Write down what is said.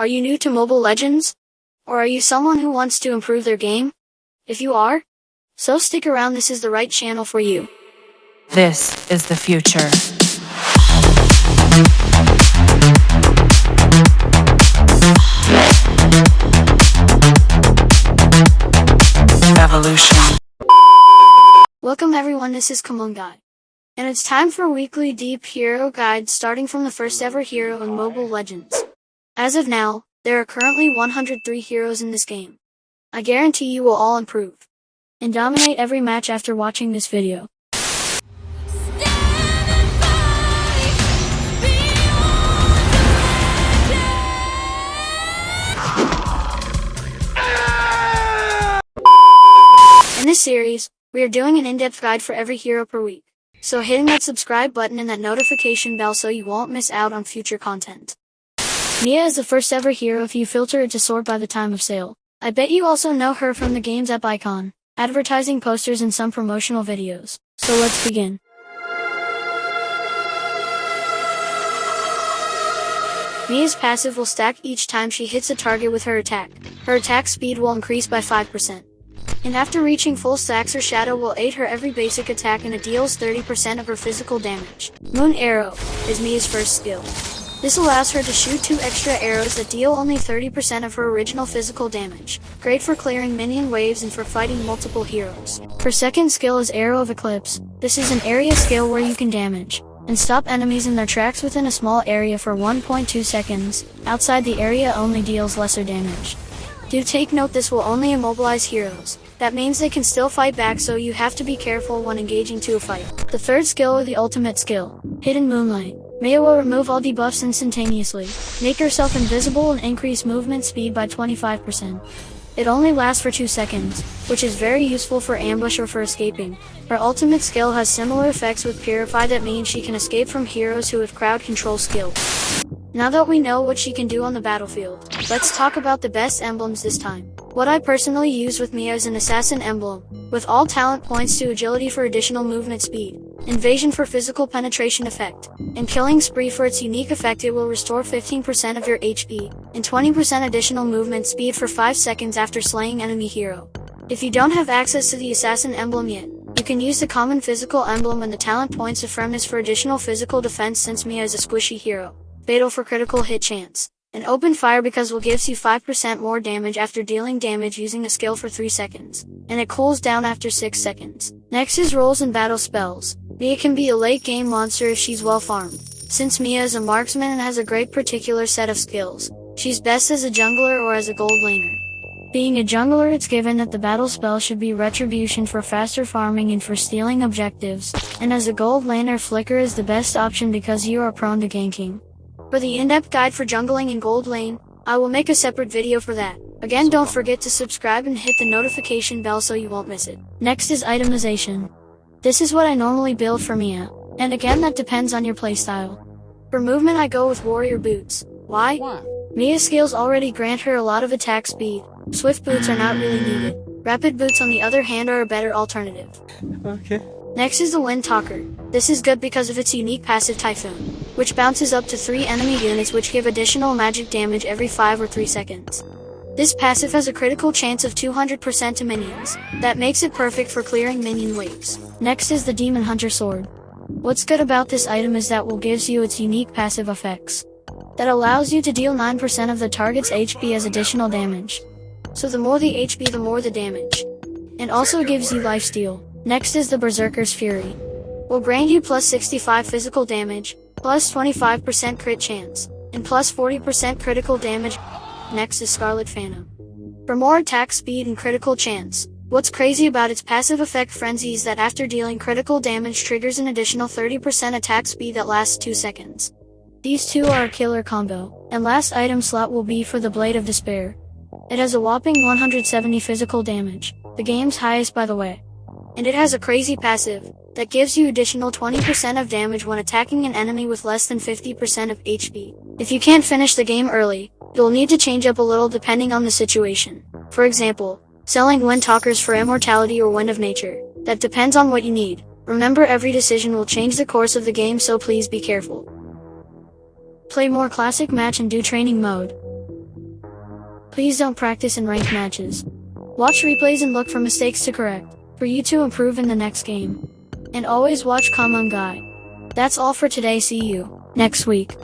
Are you new to Mobile Legends? Or are you someone who wants to improve their game? If you are, so stick around, this is the right channel for you. This is the future. Evolution. Welcome everyone, this is Kamunggay. And it's time for a weekly deep hero guide starting from the first ever hero in Mobile Legends. As of now, there are currently 103 heroes in this game. I guarantee you will all improve and dominate every match after watching this video. In this series, we are doing an in-depth guide for every hero per week. So hitting that subscribe button and that notification bell so you won't miss out on future content. Miya is the first ever hero if you filter it to sort by the time of sale. I bet you also know her from the game's app icon, advertising posters and some promotional videos. So let's begin. Miya's passive will stack each time she hits a target with her attack. Her attack speed will increase by 5%. And after reaching full stacks, her shadow will aid her every basic attack and it deals 30% of her physical damage. Moon Arrow is Miya's first skill. This allows her to shoot 2 extra arrows that deal only 30% of her original physical damage. Great for clearing minion waves and for fighting multiple heroes. Her second skill is Arrow of Eclipse. This is an area skill where you can damage and stop enemies in their tracks within a small area for 1.2 seconds. Outside the area only deals lesser damage. Do take note, this will only immobilize heroes. That means they can still fight back, so you have to be careful when engaging to a fight. The third skill, or the ultimate skill, Hidden Moonlight. Miya will remove all debuffs instantaneously, make herself invisible and increase movement speed by 25%. It only lasts for 2 seconds, which is very useful for ambush or for escaping. Her ultimate skill has similar effects with Purify, that means she can escape from heroes who have crowd control skill. Now that we know what she can do on the battlefield, let's talk about the best emblems this time. What I personally use with Miya is an Assassin emblem, with all talent points to agility for additional movement speed, invasion for physical penetration effect, and killing spree for its unique effect. It will restore 15% of your HP, and 20% additional movement speed for 5 seconds after slaying enemy hero. If you don't have access to the Assassin emblem yet, you can use the common physical emblem and the talent points of Firmness for additional physical defense, since Miya is a squishy hero. Fatal for critical hit chance. And Open Fire because will gives you 5% more damage after dealing damage using a skill for 3 seconds. And it cools down after 6 seconds. Next is Rolls and Battle Spells. Miya can be a late game monster if she's well farmed. Since Miya is a marksman and has a great particular set of skills, she's best as a jungler or as a gold laner. Being a jungler, it's given that the battle spell should be Retribution for faster farming and for stealing objectives, and as a gold laner, Flicker is the best option because you are prone to ganking. For the in-depth guide for jungling in gold lane, I will make a separate video for that. Again, don't forget to subscribe and hit the notification bell so you won't miss it. Next is Itemization. This is what I normally build for Miya, and again that depends on your playstyle. For movement I go with Warrior Boots. Why? Miya's skills already grant her a lot of attack speed. Swift boots are not really needed. Rapid boots on the other hand are a better alternative. Okay. Next is the Wind Talker. This is good because of its unique passive Typhoon, which bounces up to 3 enemy units which give additional magic damage every 5 or 3 seconds. This passive has a critical chance of 200% to minions. That makes it perfect for clearing minion waves. Next is the Demon Hunter Sword. What's good about this item is that will gives you its unique passive effects. That allows you to deal 9% of the target's HP as additional damage. So the more the HP, the more the damage. And also gives you lifesteal. Next is the Berserker's Fury. Will grant you plus 65 physical damage, plus 25% crit chance, and plus 40% critical damage. Next is Scarlet Phantom. For more attack speed and critical chance. What's crazy about its passive effect Frenzy is that after dealing critical damage triggers an additional 30% attack speed that lasts 2 seconds. These two are a killer combo. And last item slot will be for the Blade of Despair. It has a whopping 170 physical damage, the game's highest by the way. And it has a crazy passive that gives you additional 20% of damage when attacking an enemy with less than 50% of HP. If you can't finish the game early, you'll need to change up a little depending on the situation. For example, selling Wind Talkers for Immortality or Wind of Nature. That depends on what you need. Remember, every decision will change the course of the game, so please be careful. Play more classic match and do training mode. Please don't practice in ranked matches. Watch replays and look for mistakes to correct, for you to improve in the next game. And always watch Kamunggay. That's all for today, see you next week.